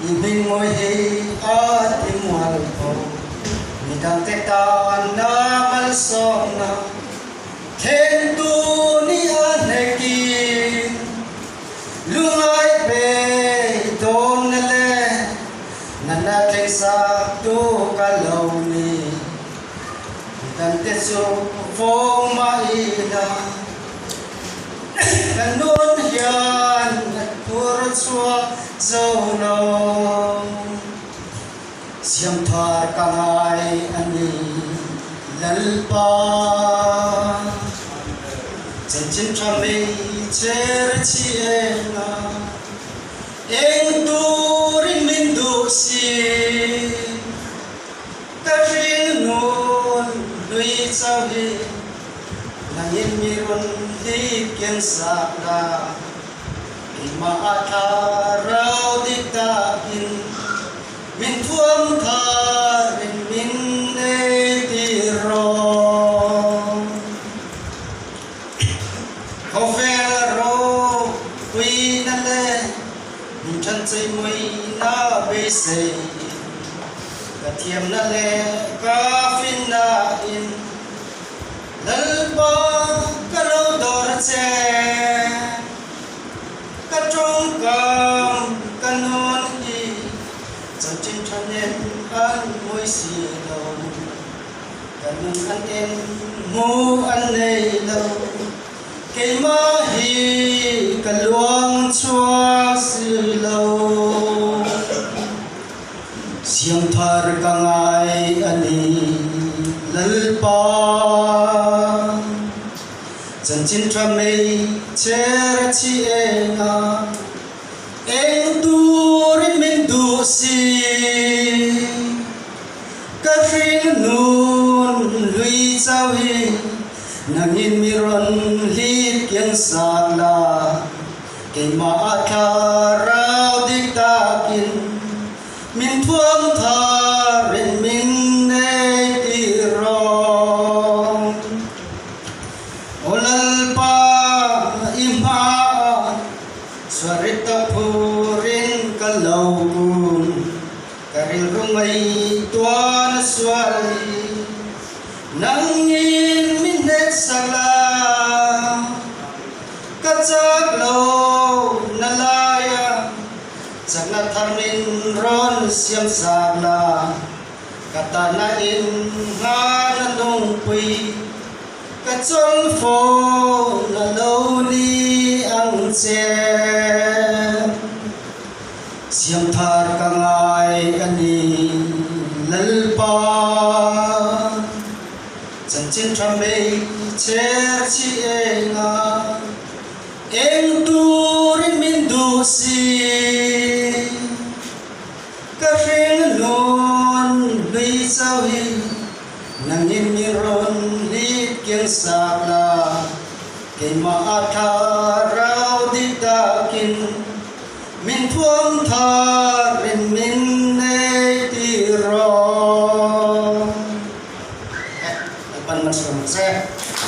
mình ngồi hi ở tim ngoan phố mình đang tết ta na mal song na khen tu ni an hay ki lungai pe don le nana keng sa tu ka lâu ni đang tết so vô ma ina đang nôn hiền thua xua dâu nồng xiêm thoa cả hai anh lal pa chân chân cho mi cher chi em tu rin min du si ta riêng nôn lui sao hi nang yên mi run hi kiên sa la ma tha rau di ta in min thuam tha min ne ti ro ho fe ro quy na le min chan chei moi na be se ka thiam na le ka fin na in lal ba ka lo dor che trong cam canon hi trong trên thân em ăn môi xì đầu canon ăn em mu ăn này đầu cây má hi cả luang chua sư lâu xiêm thar cả ngày ani lal pa chân trên trăm mây cher chi em tu rin min du si ka rin nun lui chau hi nang in mi ron li kian sa la ke ma tha rau dik ta kin min thuam tha rin min ne ti ro olal pa imha swarita purin kalaugun karil rumay tuan swali nangin minnet sala kachak lo nalaya chakna tharmin ron siam sagla katana in hananong pui kachol fo na lâu ni ang che xiêm thar ka ngai ani lal pa chân trên trăm mây cher chi em tu rin min du si ka ring non lui sao hi nang in mi ron li kian sa la ke ma tha rau di ta kin min thuam tha rin min ne ti ro pan mas se